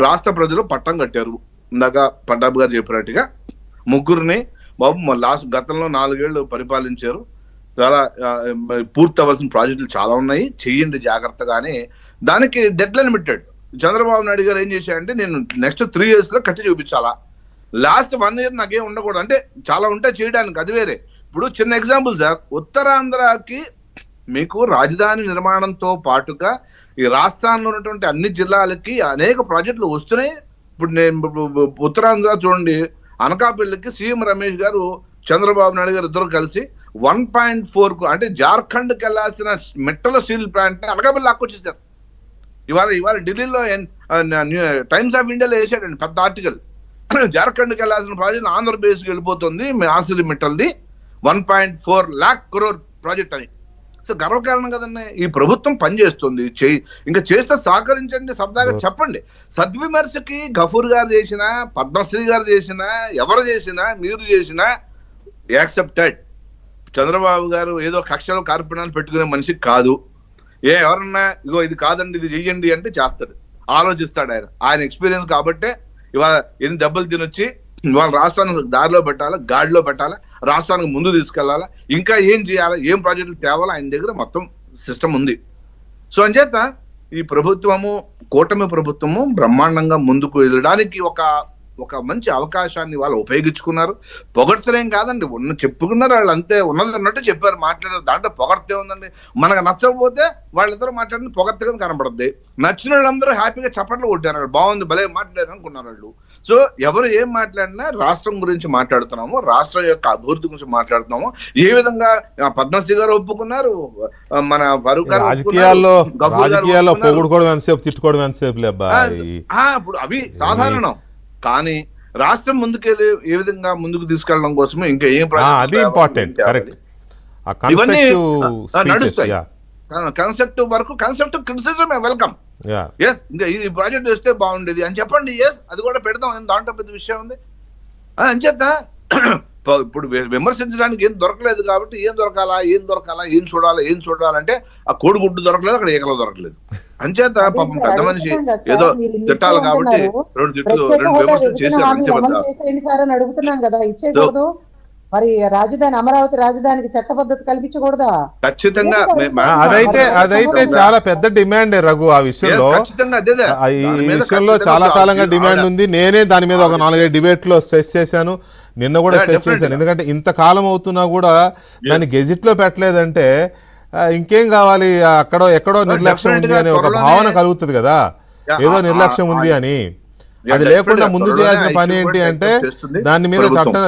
రాష్ట్ర ప్రజలు పట్టం కట్టారు. ఇందాక పట్టాభి గారు చెప్పినట్టుగా ముగ్గురిని బాబు గతంలో 4 ఏళ్ళు పరిపాలించారు, చాలా పూర్తి అవ్వాల్సిన ప్రాజెక్టులు చాలా ఉన్నాయి, చెయ్యండి జాగ్రత్తగానే. దానికి డెడ్ లైన్ పెట్టాడు. చంద్రబాబు నాయుడు గారు ఏం చేశాడంటే, నేను నెక్స్ట్ 3 years లో కట్టి చూపించాలా, లాస్ట్ 1 year నాకేం ఉండకూడదు అంటే చాలా ఉంటాయి చేయడానికి, అది వేరే. ఇప్పుడు చిన్న ఎగ్జాంపుల్ సార్, ఉత్తరాంధ్రకి మీకు రాజధాని నిర్మాణంతో పాటుగా ఈ రాష్ట్రాల్లో ఉన్నటువంటి అన్ని జిల్లాలకి అనేక ప్రాజెక్టులు వస్తున్నాయి. ఇప్పుడు నేను ఉత్తరాంధ్ర చూడండి, అనకాపల్లికి సీఎం రమేష్ గారు చంద్రబాబు నాయుడు గారు ఇద్దరు కలిసి 1.4 అంటే జార్ఖండ్కి వెళ్ళాల్సిన మెట్టల స్టీల్ ప్లాంట్ అనకాపల్లి లాక్కొచ్చేసారు. ఇవాళ ఢిల్లీలో టైమ్స్ ఆఫ్ ఇండియాలో వేసాడండి పెద్ద ఆర్టికల్, జార్ఖండ్కి వెళ్ళాల్సిన ప్రాజెక్ట్ ఆంధ్రప్రదేశ్కి వెళ్ళిపోతుంది ఆర్సిల్ మెట్టల్ది 1.4 lakh crore ప్రాజెక్ట్ అని. సో గర్వకారణం కదండి. ఈ ప్రభుత్వం పనిచేస్తుంది, ఇంకా చేస్తే సహకరించండి, సరదాగా చెప్పండి. సద్విమర్శకి గఫూర్ గారు చేసినా, పద్మశ్రీ గారు చేసినా, ఎవరు చేసినా, మీరు చేసినా యాక్సెప్టెడ్. చంద్రబాబు గారు ఏదో కక్షలు కార్పణాలు పెట్టుకునే మనిషి కాదు. ఎవరన్నా ఇగో ఇది కాదండి ఇది చెయ్యండి అంటే చేస్తాడు, ఆలోచిస్తాడు. ఆయన ఎక్స్పీరియన్స్ కాబట్టే ఇవాళ ఎన్ని దెబ్బలు తినొచ్చి ఇవాళ రాష్ట్రానికి దారిలో పెట్టాలా, గాడిలో పెట్టాలా, రాష్ట్రానికి ముందు తీసుకెళ్లాలా, ఇంకా ఏం చేయాలా, ఏం ప్రాజెక్టులు తేవాలా, ఆయన దగ్గర మొత్తం సిస్టమ్ ఉంది. సో అంచేత ఈ ప్రభుత్వము, కూటమి ప్రభుత్వము బ్రహ్మాండంగా ముందుకు వెళ్ళడానికి ఒక మంచి అవకాశాన్ని వాళ్ళు ఉపయోగించుకున్నారు. పొగడ్తలేం కాదండి, చెప్పుకున్నారు వాళ్ళు, అంతే ఉన్నది అన్నట్టు చెప్పారు, మాట్లాడారు. దాంట్లో పొగడ్తే ఉందండి. మనకు నచ్చకపోతే వాళ్ళిద్దరూ మాట్లాడిన పొగడ్తగా కనబడుద్ది. నచ్చిన వాళ్ళందరూ హ్యాపీగా చప్పట్లు కొట్టారు, బాగుంది భలే మాట్లాడారు అనుకున్నారు వాళ్ళు. సో ఎవరు ఏం మాట్లాడినా రాష్ట్రం గురించి మాట్లాడుతున్నాము, రాష్ట్రం యొక్క అభివృద్ధి గురించి మాట్లాడుతున్నాము. ఏ విధంగా పద్మశ్రీ గారు ఒప్పుకున్నారు, మన ఫరూక్ గారు రాజకీయాల్లో పొగుడుకోవడం ఎంతసేపు, తిట్టుకోవడం ఎంతసేపు లేబ్బా. ఇప్పుడు అవి సాధారణం. కానీ రాష్ట్రం ముందుకెళ్ళి ఏ విధంగా ముందుకు తీసుకెళ్ళడం కోసమే ఇంకా ఏం అది ఇంపార్టెంట్. కరెక్ట్. ఇవన్నీ నడుస్తాయి. Constructive work, constructive criticism welcome. Yes, ఇంకా ఈ ప్రాజెక్ట్ వస్తే బాగుండేది అని చెప్పండి. ఎస్, అది కూడా పెడదాం, దాంట్లో పెద్ద విషయం ఉంది. అంచేత ఇప్పుడు విమర్శించడానికి ఏం దొరకలేదు కాబట్టి ఏం దొరకాలా, ఏం చూడాలంటే ఆ కోడిగుడ్డు దొరకలేదు, అక్కడ ఏకలు దొరకలేదు. అంచేత పాపం పెద్ద మనిషి ఏదో తిట్టాలి కాబట్టి 2 విమర్శలు చేశారని అడుగుతున్నాం కదా, ఇచ్చేకూడదు మరి? రాజధాని, అమరావతి రాజధానికి చట్టబద్ధత కల్పించకూడదా? ఖచ్చితంగా అదైతే చాలా పెద్ద డిమాండ్ రఘు. ఆ విషయంలో ఈ విషయంలో చాలా కాలంగా డిమాండ్ ఉంది. నేనే దాని మీద ఒక 4-5 డిబేట్లో స్ట్రెస్ చేశాను, నిన్న కూడా స్ట్రెస్ చేశాను. ఎందుకంటే ఇంతకాలం అవుతున్నా కూడా దాన్ని గెజిట్ లో పెట్టలేదంటే ఇంకేం కావాలి, ఎక్కడో నిర్లక్ష్యం ఉంది అనే ఒక భావన కలుగుతుంది కదా, ఏదో నిర్లక్ష్యం ఉంది అని. అది లేకుండా ముందు చేయాల్సిన పని ఏంటి అంటే దాని మీద